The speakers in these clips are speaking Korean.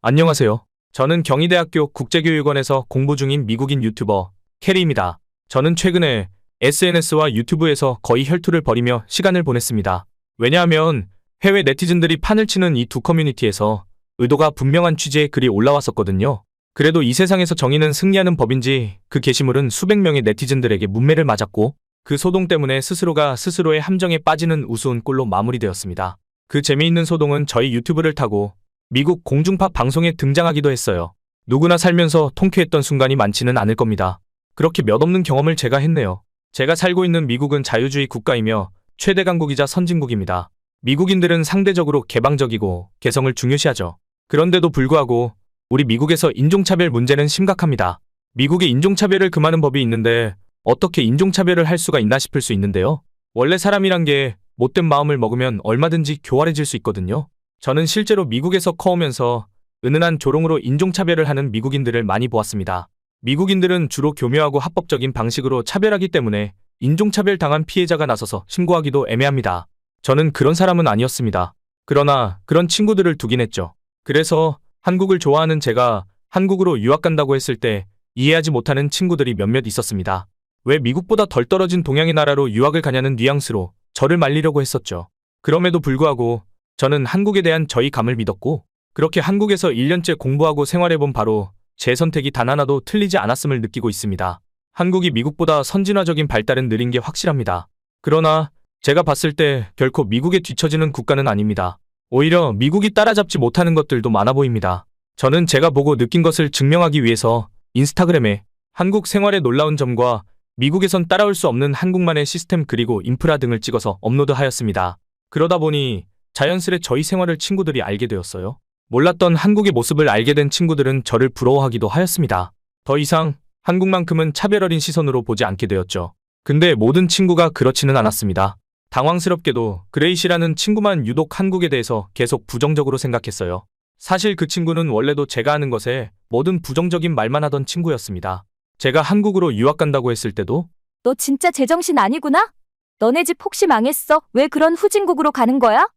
안녕하세요. 저는 경희대학교 국제교육원에서 공부 중인 미국인 유튜버 캐리입니다. 저는 최근에 SNS와 유튜브에서 거의 혈투를 벌이며 시간을 보냈습니다. 왜냐하면 해외 네티즌들이 판을 치는 이 두 커뮤니티에서 의도가 분명한 취지의 글이 올라왔었거든요. 그래도 이 세상에서 정의는 승리하는 법인지 그 게시물은 수백 명의 네티즌들에게 문매를 맞았고 그 소동 때문에 스스로가 스스로의 함정에 빠지는 우스운 꼴로 마무리되었습니다. 그 재미있는 소동은 저희 유튜브를 타고 미국 공중파 방송에 등장하기도 했어요. 누구나 살면서 통쾌했던 순간이 많지는 않을 겁니다. 그렇게 몇 없는 경험을 제가 했네요. 제가 살고 있는 미국은 자유주의 국가이며 최대 강국이자 선진국입니다. 미국인들은 상대적으로 개방적이고 개성을 중요시하죠. 그런데도 불구하고 우리 미국에서 인종차별 문제는 심각합니다. 미국에 인종차별을 금하는 법이 있는데 어떻게 인종차별을 할 수가 있나 싶을 수 있는데요. 원래 사람이란 게 못된 마음을 먹으면 얼마든지 교활해질 수 있거든요. 저는 실제로 미국에서 커오면서 은은한 조롱으로 인종차별을 하는 미국인들을 많이 보았습니다. 미국인들은 주로 교묘하고 합법적인 방식으로 차별하기 때문에 인종차별 당한 피해자가 나서서 신고하기도 애매합니다. 저는 그런 사람은 아니었습니다. 그러나 그런 친구들을 두긴 했죠. 그래서 한국을 좋아하는 제가 한국으로 유학 간다고 했을 때 이해하지 못하는 친구들이 몇몇 있었습니다. 왜 미국보다 덜 떨어진 동양의 나라로 유학을 가냐는 뉘앙스로 저를 말리려고 했었죠. 그럼에도 불구하고 저는 한국에 대한 저희 감을 믿었고 그렇게 한국에서 1년째 공부하고 생활해본 바로 제 선택이 단 하나도 틀리지 않았음을 느끼고 있습니다. 한국이 미국보다 선진화적인 발달은 느린 게 확실합니다. 그러나 제가 봤을 때 결코 미국에 뒤처지는 국가는 아닙니다. 오히려 미국이 따라잡지 못하는 것들도 많아 보입니다. 저는 제가 보고 느낀 것을 증명하기 위해서 인스타그램에 한국 생활의 놀라운 점과 미국에선 따라올 수 없는 한국만의 시스템 그리고 인프라 등을 찍어서 업로드하였습니다. 그러다 보니 자연스레 저희 생활을 친구들이 알게 되었어요. 몰랐던 한국의 모습을 알게 된 친구들은 저를 부러워하기도 하였습니다. 더 이상 한국만큼은 차별어린 시선으로 보지 않게 되었죠. 근데 모든 친구가 그렇지는 않았습니다. 당황스럽게도 그레이시라는 친구만 유독 한국에 대해서 계속 부정적으로 생각했어요. 사실 그 친구는 원래도 제가 하는 것에 뭐든 부정적인 말만 하던 친구였습니다. 제가 한국으로 유학 간다고 했을 때도 너 진짜 제정신 아니구나? 너네 집 혹시 망했어? 왜 그런 후진국으로 가는 거야?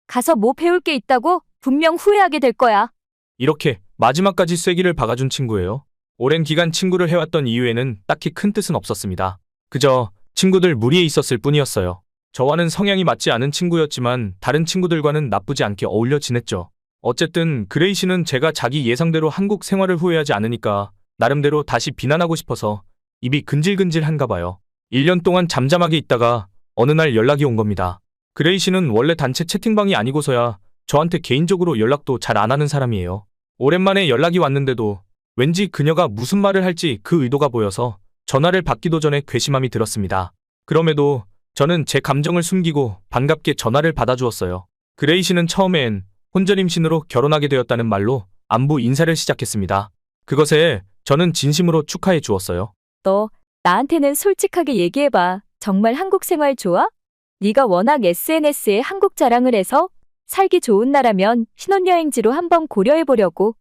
가서 뭐 배울 게 있다고? 분명 후회하게 될 거야. 이렇게 마지막까지 쐐기를 박아준 친구예요. 오랜 기간 친구를 해왔던 이유에는 딱히 큰 뜻은 없었습니다. 그저 친구들 무리에 있었을 뿐이었어요. 저와는 성향이 맞지 않은 친구였지만 다른 친구들과는 나쁘지 않게 어울려 지냈죠. 어쨌든 그레이시는 제가 자기 예상대로 한국 생활을 후회하지 않으니까 나름대로 다시 비난하고 싶어서 입이 근질근질한가 봐요. 1년 동안 잠잠하게 있다가 어느 날 연락이 온 겁니다. 그레이시는 원래 단체 채팅방이 아니고서야 저한테 개인적으로 연락도 잘 안 하는 사람이에요. 오랜만에 연락이 왔는데도 왠지 그녀가 무슨 말을 할지 그 의도가 보여서 전화를 받기도 전에 괘씸함이 들었습니다. 그럼에도 저는 제 감정을 숨기고 반갑게 전화를 받아주었어요. 그레이시는 처음엔 혼전임신으로 결혼하게 되었다는 말로 안부 인사를 시작했습니다. 그것에 저는 진심으로 축하해 주었어요. 너 나한테는 솔직하게 얘기해봐. 정말 한국 생활 좋아? 네가 워낙 SNS에 한국 자랑을 해서 살기 좋은 나라면 신혼여행지로 한번 고려해보려고.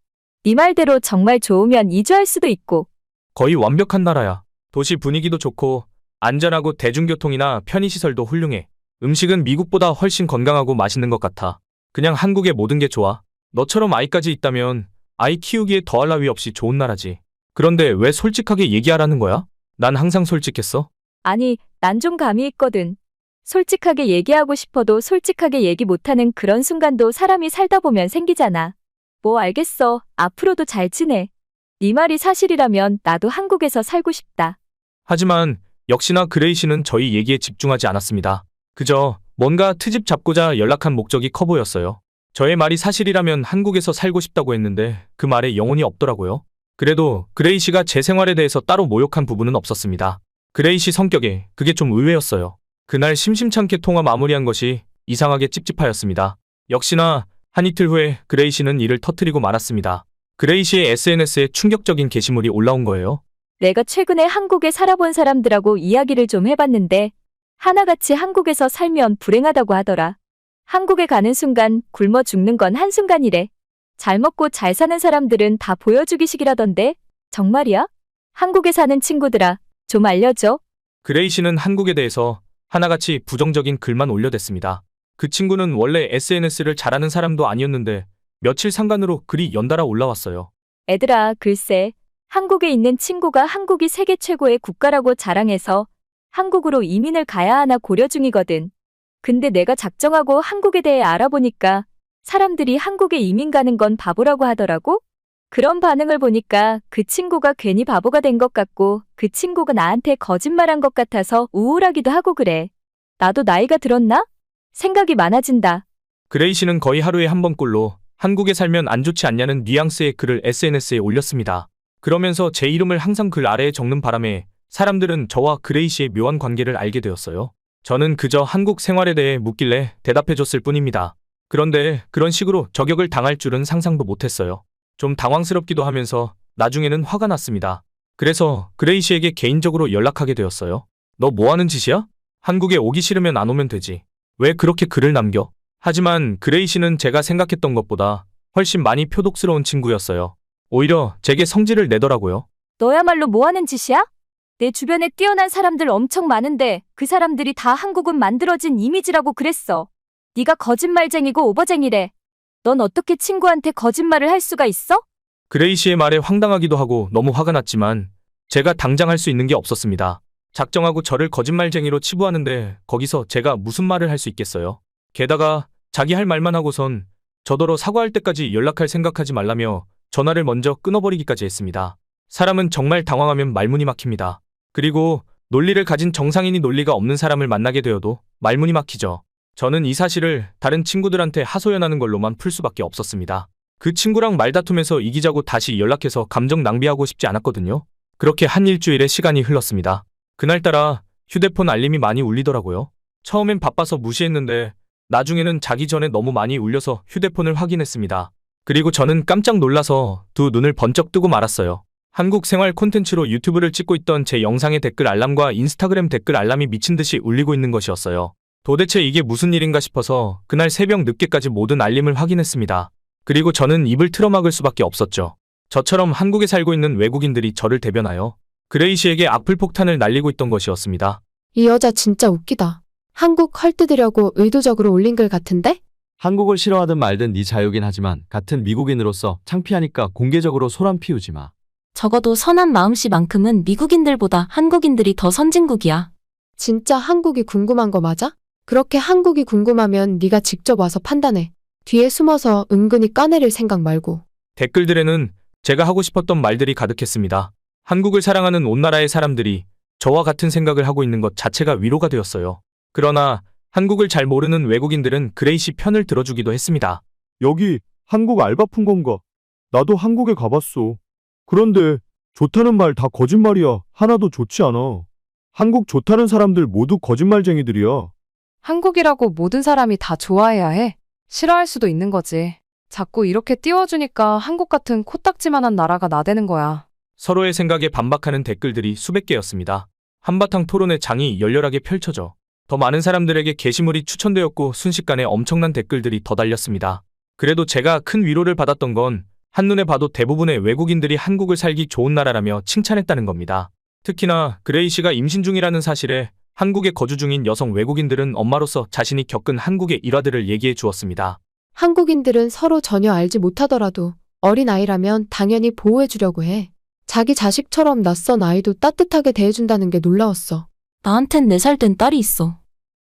네 말대로 정말 좋으면 이주할 수도 있고. 거의 완벽한 나라야. 도시 분위기도 좋고 안전하고 대중교통이나 편의시설도 훌륭해. 음식은 미국보다 훨씬 건강하고 맛있는 것 같아. 그냥 한국의 모든 게 좋아. 너처럼 아이까지 있다면 아이 키우기에 더할 나위 없이 좋은 나라지. 그런데 왜 솔직하게 얘기하라는 거야? 난 항상 솔직했어. 아니, 난 좀 감이 있거든. 솔직하게 얘기하고 싶어도 솔직하게 얘기 못하는 그런 순간도 사람이 살다 보면 생기잖아. 뭐 알겠어. 앞으로도 잘 지내. 네 말이 사실이라면 나도 한국에서 살고 싶다. 하지만 역시나 그레이시는 저희 얘기에 집중하지 않았습니다. 그저 뭔가 트집 잡고자 연락한 목적이 커 보였어요. 저의 말이 사실이라면 한국에서 살고 싶다고 했는데 그 말에 영혼이 없더라고요. 그래도 그레이시가 제 생활에 대해서 따로 모욕한 부분은 없었습니다. 그레이시 성격에 그게 좀 의외였어요. 그날 심심찮게 통화 마무리한 것이 이상하게 찝찝하였습니다. 역시나 한 이틀 후에 그레이시는 이를 터뜨리고 말았습니다. 그레이시의 SNS에 충격적인 게시물이 올라온 거예요. 내가 최근에 한국에 살아본 사람들하고 이야기를 좀 해봤는데 하나같이 한국에서 살면 불행하다고 하더라. 한국에 가는 순간 굶어 죽는 건 한순간이래. 잘 먹고 잘 사는 사람들은 다 보여주기식이라던데. 정말이야? 한국에 사는 친구들아, 좀 알려줘. 그레이시는 한국에 대해서 하나같이 부정적인 글만 올려댔습니다. 그 친구는 원래 SNS를 잘하는 사람도 아니었는데 며칠 상간으로 글이 연달아 올라왔어요. 애들아, 글쎄, 한국에 있는 친구가 한국이 세계 최고의 국가라고 자랑해서 한국으로 이민을 가야 하나 고려 중이거든. 근데 내가 작정하고 한국에 대해 알아보니까 사람들이 한국에 이민 가는 건 바보라고 하더라고? 그런 반응을 보니까 그 친구가 괜히 바보가 된 것 같고 그 친구가 나한테 거짓말한 것 같아서 우울하기도 하고 그래. 나도 나이가 들었나? 생각이 많아진다. 그레이 씨는 거의 하루에 한 번꼴로 한국에 살면 안 좋지 않냐는 뉘앙스의 글을 SNS에 올렸습니다. 그러면서 제 이름을 항상 글 아래에 적는 바람에 사람들은 저와 그레이 씨의 묘한 관계를 알게 되었어요. 저는 그저 한국 생활에 대해 묻길래 대답해줬을 뿐입니다. 그런데 그런 식으로 저격을 당할 줄은 상상도 못했어요. 좀 당황스럽기도 하면서 나중에는 화가 났습니다. 그래서 그레이 씨에게 개인적으로 연락하게 되었어요. 너 뭐 하는 짓이야? 한국에 오기 싫으면 안 오면 되지. 왜 그렇게 글을 남겨? 하지만 그레이 씨는 제가 생각했던 것보다 훨씬 많이 표독스러운 친구였어요. 오히려 제게 성질을 내더라고요. 너야말로 뭐 하는 짓이야? 내 주변에 뛰어난 사람들 엄청 많은데 그 사람들이 다 한국은 만들어진 이미지라고 그랬어. 네가 거짓말쟁이고 오버쟁이래. 넌 어떻게 친구한테 거짓말을 할 수가 있어? 그레이 씨의 말에 황당하기도 하고 너무 화가 났지만 제가 당장 할 수 있는 게 없었습니다. 작정하고 저를 거짓말쟁이로 치부하는데 거기서 제가 무슨 말을 할 수 있겠어요. 게다가 자기 할 말만 하고선 저더러 사과할 때까지 연락할 생각하지 말라며 전화를 먼저 끊어버리기까지 했습니다. 사람은 정말 당황하면 말문이 막힙니다. 그리고 논리를 가진 정상인이 논리가 없는 사람을 만나게 되어도 말문이 막히죠. 저는 이 사실을 다른 친구들한테 하소연하는 걸로만 풀 수밖에 없었습니다. 그 친구랑 말다툼해서 이기자고 다시 연락해서 감정 낭비하고 싶지 않았거든요. 그렇게 한 일주일의 시간이 흘렀습니다. 그날따라 휴대폰 알림이 많이 울리더라고요. 처음엔 바빠서 무시했는데 나중에는 자기 전에 너무 많이 울려서 휴대폰을 확인했습니다. 그리고 저는 깜짝 놀라서 두 눈을 번쩍 뜨고 말았어요. 한국 생활 콘텐츠로 유튜브를 찍고 있던 제 영상의 댓글 알람과 인스타그램 댓글 알람이 미친 듯이 울리고 있는 것이었어요. 도대체 이게 무슨 일인가 싶어서 그날 새벽 늦게까지 모든 알림을 확인했습니다. 그리고 저는 입을 틀어막을 수밖에 없었죠. 저처럼 한국에 살고 있는 외국인들이 저를 대변하여 그레이 씨에게 악플 폭탄을 날리고 있던 것이었습니다. 이 여자 진짜 웃기다. 한국 헐뜯으려고 의도적으로 올린 글 같은데? 한국을 싫어하든 말든 네 자유긴 하지만 같은 미국인으로서 창피하니까 공개적으로 소란 피우지 마. 적어도 선한 마음씨만큼은 미국인들보다 한국인들이 더 선진국이야. 진짜 한국이 궁금한 거 맞아? 그렇게 한국이 궁금하면 네가 직접 와서 판단해. 뒤에 숨어서 은근히 까내릴 생각 말고. 댓글들에는 제가 하고 싶었던 말들이 가득했습니다. 한국을 사랑하는 온 나라의 사람들이 저와 같은 생각을 하고 있는 것 자체가 위로가 되었어요. 그러나 한국을 잘 모르는 외국인들은 그레이 씨 편을 들어주기도 했습니다. 여기 한국 알바푼 건가? 나도 한국에 가봤어. 그런데 좋다는 말 다 거짓말이야. 하나도 좋지 않아. 한국 좋다는 사람들 모두 거짓말쟁이들이야. 한국이라고 모든 사람이 다 좋아해야 해. 싫어할 수도 있는 거지. 자꾸 이렇게 띄워주니까 한국 같은 코딱지만한 나라가 나대는 거야. 서로의 생각에 반박하는 댓글들이 수백 개였습니다. 한바탕 토론의 장이 열렬하게 펼쳐져 더 많은 사람들에게 게시물이 추천되었고 순식간에 엄청난 댓글들이 더 달렸습니다. 그래도 제가 큰 위로를 받았던 건 한눈에 봐도 대부분의 외국인들이 한국을 살기 좋은 나라라며 칭찬했다는 겁니다. 특히나 그레이 씨가 임신 중이라는 사실에 한국에 거주 중인 여성 외국인들은 엄마로서 자신이 겪은 한국의 일화들을 얘기해 주었습니다. 한국인들은 서로 전혀 알지 못하더라도 어린 아이라면 당연히 보호해 주려고 해. 자기 자식처럼 낯선 아이도 따뜻하게 대해준다는 게 놀라웠어. 나한텐 4살 된 딸이 있어.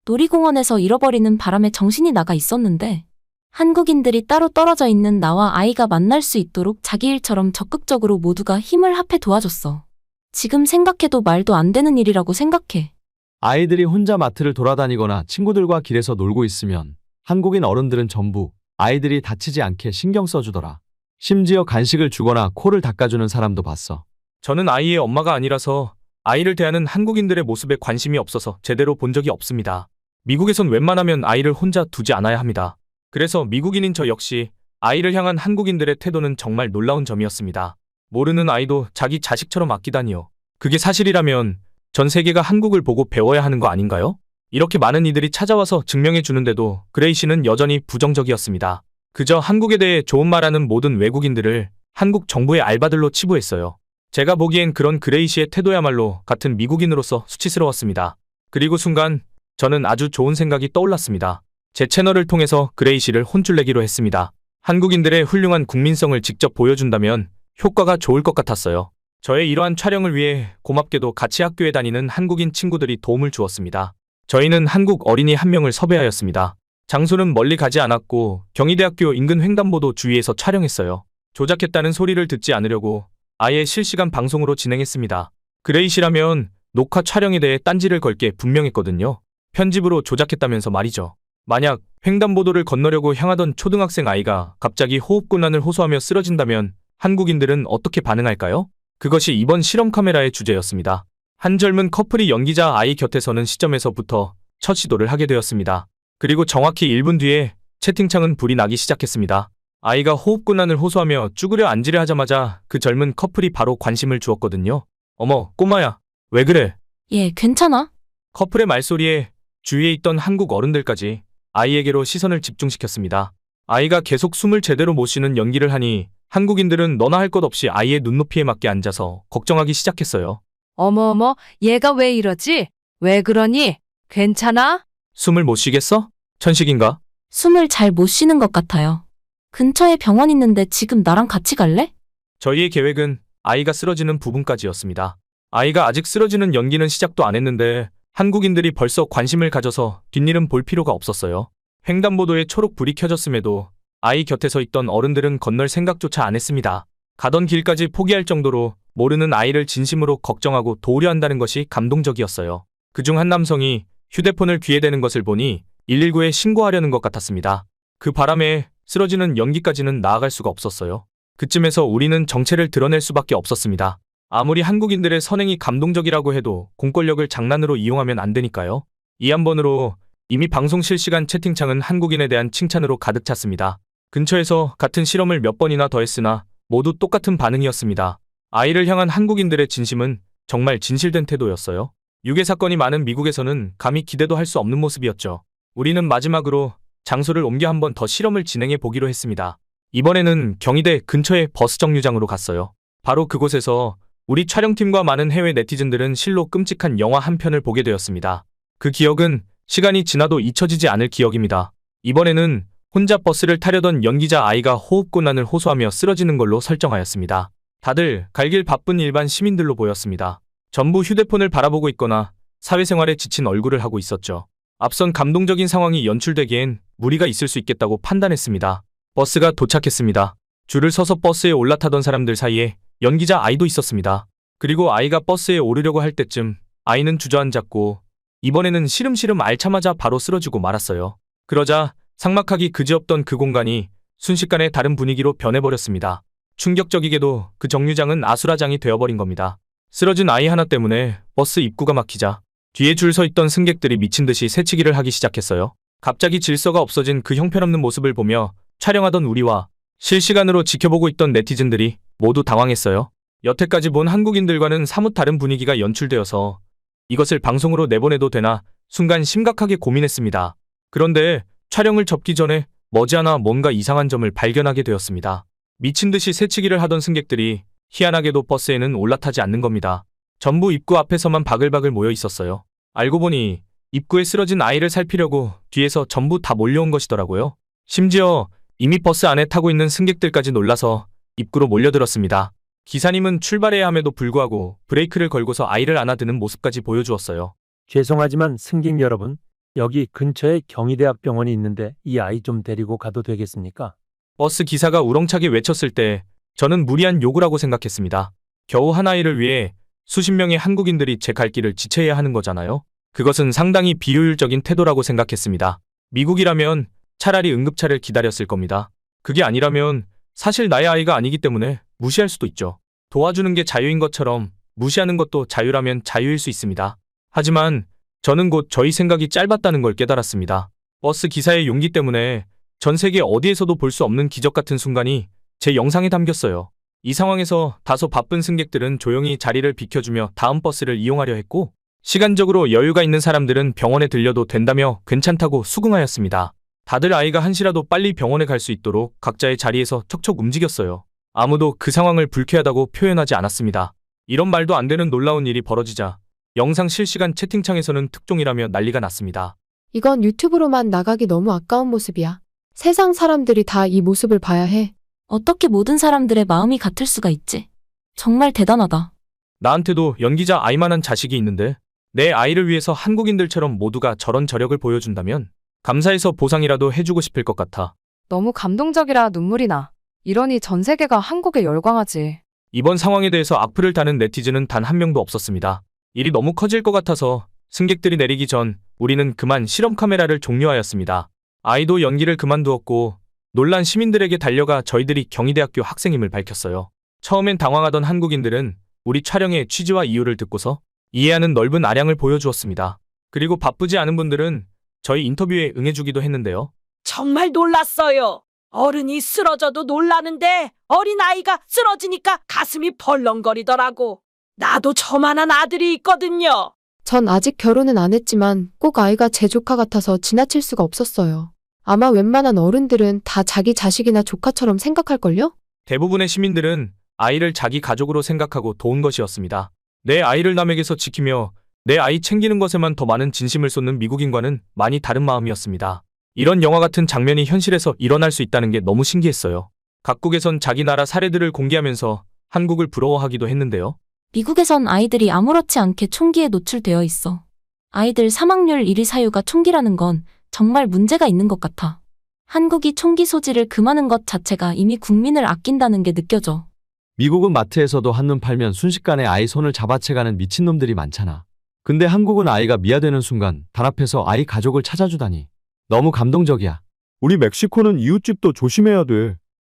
놀이공원에서 잃어버리는 바람에 정신이 나가 있었는데 한국인들이 따로 떨어져 있는 나와 아이가 만날 수 있도록 자기 일처럼 적극적으로 모두가 힘을 합해 도와줬어. 지금 생각해도 말도 안 되는 일이라고 생각해. 아이들이 혼자 마트를 돌아다니거나 친구들과 길에서 놀고 있으면 한국인 어른들은 전부 아이들이 다치지 않게 신경 써주더라. 심지어 간식을 주거나 코를 닦아주는 사람도 봤어. 저는 아이의 엄마가 아니라서 아이를 대하는 한국인들의 모습에 관심이 없어서 제대로 본 적이 없습니다. 미국에선 웬만하면 아이를 혼자 두지 않아야 합니다. 그래서 미국인인 저 역시 아이를 향한 한국인들의 태도는 정말 놀라운 점이었습니다. 모르는 아이도 자기 자식처럼 아끼다니요. 그게 사실이라면 전 세계가 한국을 보고 배워야 하는 거 아닌가요? 이렇게 많은 이들이 찾아와서 증명해 주는데도 그레이 씨는 여전히 부정적이었습니다. 그저 한국에 대해 좋은 말하는 모든 외국인들을 한국 정부의 알바들로 치부했어요. 제가 보기엔 그런 그레이 씨의 태도야말로 같은 미국인으로서 수치스러웠습니다. 그리고 순간 저는 아주 좋은 생각이 떠올랐습니다. 제 채널을 통해서 그레이 씨를 혼쭐내기로 했습니다. 한국인들의 훌륭한 국민성을 직접 보여준다면 효과가 좋을 것 같았어요. 저의 이러한 촬영을 위해 고맙게도 같이 학교에 다니는 한국인 친구들이 도움을 주었습니다. 저희는 한국 어린이 한 명을 섭외하였습니다. 장소는 멀리 가지 않았고 경희대학교 인근 횡단보도 주위에서 촬영했어요. 조작했다는 소리를 듣지 않으려고 아예 실시간 방송으로 진행했습니다. 그레이시라면 녹화 촬영에 대해 딴지를 걸 게 분명했거든요. 편집으로 조작했다면서 말이죠. 만약 횡단보도를 건너려고 향하던 초등학생 아이가 갑자기 호흡곤란을 호소하며 쓰러진다면 한국인들은 어떻게 반응할까요? 그것이 이번 실험 카메라의 주제였습니다. 한 젊은 커플이 연기자 아이 곁에 서는 시점에서부터 첫 시도를 하게 되었습니다. 그리고 정확히 1분 뒤에 채팅창은 불이 나기 시작했습니다. 아이가 호흡곤란을 호소하며 쭈그려 앉으려 하자마자 그 젊은 커플이 바로 관심을 주었거든요. 어머, 꼬마야, 왜 그래? 얘 괜찮아? 커플의 말소리에 주위에 있던 한국 어른들까지 아이에게로 시선을 집중시켰습니다. 아이가 계속 숨을 제대로 못 쉬는 연기를 하니 한국인들은 너나 할 것 없이 아이의 눈높이에 맞게 앉아서 걱정하기 시작했어요. 어머어머, 얘가 왜 이러지? 왜 그러니? 괜찮아? 숨을 못 쉬겠어? 천식인가? 숨을 잘 못 쉬는 것 같아요. 근처에 병원 있는데 지금 나랑 같이 갈래? 저희의 계획은 아이가 쓰러지는 부분까지였습니다. 아이가 아직 쓰러지는 연기는 시작도 안 했는데 한국인들이 벌써 관심을 가져서 뒷일은 볼 필요가 없었어요. 횡단보도에 초록불이 켜졌음에도 아이 곁에 서 있던 어른들은 건널 생각조차 안 했습니다. 가던 길까지 포기할 정도로 모르는 아이를 진심으로 걱정하고 도우려 한다는 것이 감동적이었어요. 그중 한 남성이 휴대폰을 귀에 대는 것을 보니 119에 신고하려는 것 같았습니다. 그 바람에 쓰러지는 연기까지는 나아갈 수가 없었어요. 그쯤에서 우리는 정체를 드러낼 수밖에 없었습니다. 아무리 한국인들의 선행이 감동적이라고 해도 공권력을 장난으로 이용하면 안 되니까요. 이 한 번으로 이미 방송 실시간 채팅창은 한국인에 대한 칭찬으로 가득 찼습니다. 근처에서 같은 실험을 몇 번이나 더 했으나 모두 똑같은 반응이었습니다. 아이를 향한 한국인들의 진심은 정말 진실된 태도였어요. 유괴 사건이 많은 미국에서는 감히 기대도 할 수 없는 모습이었죠. 우리는 마지막으로 장소를 옮겨 한 번 더 실험을 진행해 보기로 했습니다. 이번에는 경희대 근처의 버스 정류장으로 갔어요. 바로 그곳에서 우리 촬영팀과 많은 해외 네티즌들은 실로 끔찍한 영화 한 편을 보게 되었습니다. 그 기억은 시간이 지나도 잊혀지지 않을 기억입니다. 이번에는 혼자 버스를 타려던 연기자 아이가 호흡곤란을 호소하며 쓰러지는 걸로 설정하였습니다. 다들 갈길 바쁜 일반 시민들로 보였습니다. 전부 휴대폰을 바라보고 있거나 사회생활에 지친 얼굴을 하고 있었죠. 앞선 감동적인 상황이 연출되기엔 무리가 있을 수 있겠다고 판단했습니다. 버스가 도착했습니다. 줄을 서서 버스에 올라타던 사람들 사이에 연기자 아이도 있었습니다. 그리고 아이가 버스에 오르려고 할 때쯤 아이는 주저앉았고 이번에는 시름시름 앓자마자 바로 쓰러지고 말았어요. 그러자 삭막하기 그지없던 그 공간이 순식간에 다른 분위기로 변해버렸습니다. 충격적이게도 그 정류장은 아수라장이 되어버린 겁니다. 쓰러진 아이 하나 때문에 버스 입구가 막히자 뒤에 줄 서 있던 승객들이 미친 듯이 새치기를 하기 시작했어요. 갑자기 질서가 없어진 그 형편없는 모습을 보며 촬영하던 우리와 실시간으로 지켜보고 있던 네티즌들이 모두 당황했어요. 여태까지 본 한국인들과는 사뭇 다른 분위기가 연출되어서 이것을 방송으로 내보내도 되나 순간 심각하게 고민했습니다. 그런데 촬영을 접기 전에 머지않아 뭔가 이상한 점을 발견하게 되었습니다. 미친 듯이 새치기를 하던 승객들이 희한하게도 버스에는 올라타지 않는 겁니다. 전부 입구 앞에서만 바글바글 모여 있었어요. 알고 보니 입구에 쓰러진 아이를 살피려고 뒤에서 전부 다 몰려온 것이더라고요. 심지어 이미 버스 안에 타고 있는 승객들까지 놀라서 입구로 몰려들었습니다. 기사님은 출발해야 함에도 불구하고 브레이크를 걸고서 아이를 안아드는 모습까지 보여주었어요. 죄송하지만 승객 여러분, 여기 근처에 경희대학 병원이 있는데 이 아이 좀 데리고 가도 되겠습니까? 버스 기사가 우렁차게 외쳤을 때 저는 무리한 요구라고 생각했습니다. 겨우 한 아이를 위해 수십 명의 한국인들이 제 갈 길을 지체해야 하는 거잖아요. 그것은 상당히 비효율적인 태도라고 생각했습니다. 미국이라면 차라리 응급차를 기다렸을 겁니다. 그게 아니라면 사실 나의 아이가 아니기 때문에 무시할 수도 있죠. 도와주는 게 자유인 것처럼 무시하는 것도 자유라면 자유일 수 있습니다. 하지만 저는 곧 저희 생각이 짧았다는 걸 깨달았습니다. 버스 기사의 용기 때문에 전 세계 어디에서도 볼 수 없는 기적 같은 순간이 제 영상에 담겼어요. 이 상황에서 다소 바쁜 승객들은 조용히 자리를 비켜주며 다음 버스를 이용하려 했고 시간적으로 여유가 있는 사람들은 병원에 들려도 된다며 괜찮다고 수긍하였습니다. 다들 아이가 한시라도 빨리 병원에 갈 수 있도록 각자의 자리에서 척척 움직였어요. 아무도 그 상황을 불쾌하다고 표현하지 않았습니다. 이런 말도 안 되는 놀라운 일이 벌어지자 영상 실시간 채팅창에서는 특종이라며 난리가 났습니다. 이건 유튜브로만 나가기 너무 아까운 모습이야. 세상 사람들이 다 이 모습을 봐야 해. 어떻게 모든 사람들의 마음이 같을 수가 있지? 정말 대단하다. 나한테도 연기자 아이만한 자식이 있는데 내 아이를 위해서 한국인들처럼 모두가 저런 저력을 보여준다면 감사해서 보상이라도 해주고 싶을 것 같아. 너무 감동적이라 눈물이 나. 이러니 전 세계가 한국에 열광하지. 이번 상황에 대해서 악플을 다는 네티즌은 단 한 명도 없었습니다. 일이 너무 커질 것 같아서 승객들이 내리기 전 우리는 그만 실험 카메라를 종료하였습니다. 아이도 연기를 그만두었고 놀란 시민들에게 달려가 저희들이 경희대학교 학생임을 밝혔어요. 처음엔 당황하던 한국인들은 우리 촬영의 취지와 이유를 듣고서 이해하는 넓은 아량을 보여주었습니다. 그리고 바쁘지 않은 분들은 저희 인터뷰에 응해주기도 했는데요. 정말 놀랐어요. 어른이 쓰러져도 놀라는데 어린아이가 쓰러지니까 가슴이 벌렁거리더라고. 나도 저만한 아들이 있거든요. 전 아직 결혼은 안 했지만 꼭 아이가 제 조카 같아서 지나칠 수가 없었어요. 아마 웬만한 어른들은 다 자기 자식이나 조카처럼 생각할걸요? 대부분의 시민들은 아이를 자기 가족으로 생각하고 도운 것이었습니다. 내 아이를 남에게서 지키며 내 아이 챙기는 것에만 더 많은 진심을 쏟는 미국인과는 많이 다른 마음이었습니다. 이런 영화 같은 장면이 현실에서 일어날 수 있다는 게 너무 신기했어요. 각국에선 자기 나라 사례들을 공개하면서 한국을 부러워하기도 했는데요. 미국에선 아이들이 아무렇지 않게 총기에 노출되어 있어. 아이들 사망률 1위 사유가 총기라는 건 정말 문제가 있는 것 같아. 한국이 총기 소지를 금하는 것 자체가 이미 국민을 아낀다는 게 느껴져. 미국은 마트에서도 한눈 팔면 순식간에 아이 손을 잡아채가는 미친놈들이 많잖아. 근데 한국은 아이가 미아되는 순간 단합해서 아이 가족을 찾아주다니. 너무 감동적이야. 우리 멕시코는 이웃집도 조심해야 돼.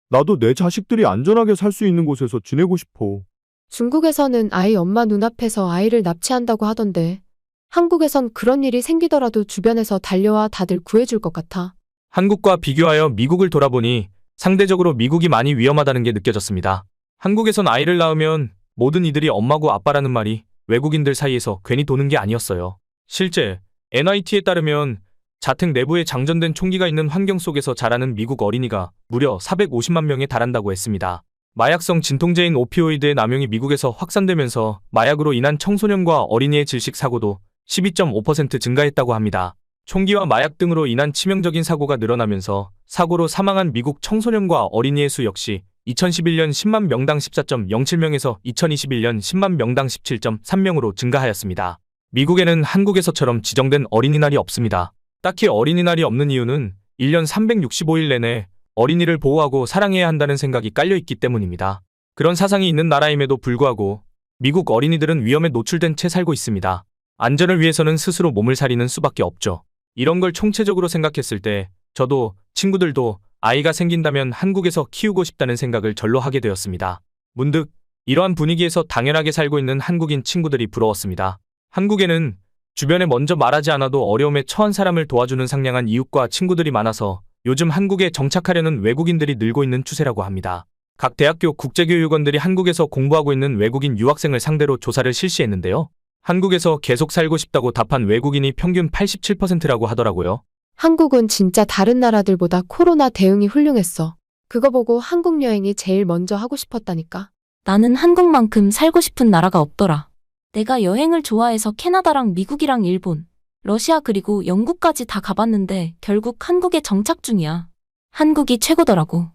나도 내 자식들이 안전하게 살 수 있는 곳에서 지내고 싶어. 중국에서는 아이 엄마 눈앞에서 아이를 납치한다고 하던데 한국에선 그런 일이 생기더라도 주변에서 달려와 다들 구해줄 것 같아. 한국과 비교하여 미국을 돌아보니 상대적으로 미국이 많이 위험하다는 게 느껴졌습니다. 한국에선 아이를 낳으면 모든 이들이 엄마고 아빠라는 말이 외국인들 사이에서 괜히 도는 게 아니었어요. 실제 NIT에 따르면 자택 내부에 장전된 총기가 있는 환경 속에서 자라는 미국 어린이가 무려 450만 명에 달한다고 했습니다. 마약성 진통제인 오피오이드의 남용이 미국에서 확산되면서 마약으로 인한 청소년과 어린이의 질식 사고도 12.5% 증가했다고 합니다. 총기와 마약 등으로 인한 치명적인 사고가 늘어나면서 사고로 사망한 미국 청소년과 어린이의 수 역시 2011년 10만 명당 14.07명에서 2021년 10만 명당 17.3명으로 증가하였습니다. 미국에는 한국에서처럼 지정된 어린이날이 없습니다. 딱히 어린이날이 없는 이유는 1년 365일 내내 어린이를 보호하고 사랑해야 한다는 생각이 깔려있기 때문입니다. 그런 사상이 있는 나라임에도 불구하고 미국 어린이들은 위험에 노출된 채 살고 있습니다. 안전을 위해서는 스스로 몸을 사리는 수밖에 없죠. 이런 걸 총체적으로 생각했을 때 저도 친구들도 아이가 생긴다면 한국에서 키우고 싶다는 생각을 절로 하게 되었습니다. 문득 이러한 분위기에서 당연하게 살고 있는 한국인 친구들이 부러웠습니다. 한국에는 주변에 먼저 말하지 않아도 어려움에 처한 사람을 도와주는 상냥한 이웃과 친구들이 많아서 요즘 한국에 정착하려는 외국인들이 늘고 있는 추세라고 합니다. 각 대학교 국제교육원들이 한국에서 공부하고 있는 외국인 유학생을 상대로 조사를 실시했는데요. 한국에서 계속 살고 싶다고 답한 외국인이 평균 87%라고 하더라고요. 한국은 진짜 다른 나라들보다 코로나 대응이 훌륭했어. 그거 보고 한국 여행이 제일 먼저 하고 싶었다니까. 나는 한국만큼 살고 싶은 나라가 없더라. 내가 여행을 좋아해서 캐나다랑 미국이랑 일본, 러시아 그리고 영국까지 다 가봤는데 결국 한국에 정착 중이야. 한국이 최고더라고.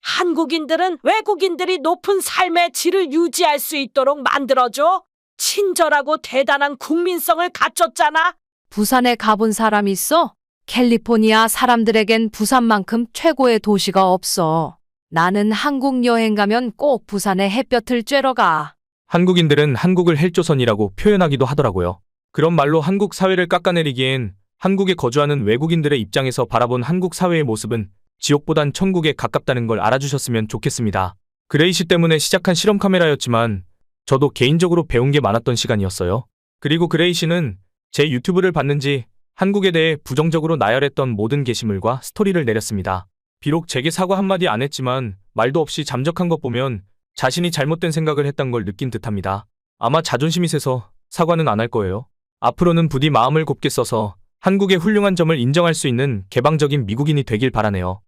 한국인들은 외국인들이 높은 삶의 질을 유지할 수 있도록 만들어줘. 친절하고 대단한 국민성을 갖췄잖아. 부산에 가본 사람 있어? 캘리포니아 사람들에겐 부산만큼 최고의 도시가 없어. 나는 한국 여행 가면 꼭 부산에 햇볕을 쬐러 가. 한국인들은 한국을 헬조선이라고 표현하기도 하더라고요. 그런 말로 한국 사회를 깎아내리기엔 한국에 거주하는 외국인들의 입장에서 바라본 한국 사회의 모습은 지옥보단 천국에 가깝다는 걸 알아주셨으면 좋겠습니다. 그레이시 때문에 시작한 실험 카메라였지만 저도 개인적으로 배운 게 많았던 시간이었어요. 그리고 그레이시는 제 유튜브를 봤는지 한국에 대해 부정적으로 나열했던 모든 게시물과 스토리를 내렸습니다. 비록 제게 사과 한마디 안 했지만 말도 없이 잠적한 것 보면 자신이 잘못된 생각을 했던 걸 느낀 듯합니다. 아마 자존심이 세서 사과는 안 할 거예요. 앞으로는 부디 마음을 곱게 써서 한국의 훌륭한 점을 인정할 수 있는 개방적인 미국인이 되길 바라네요.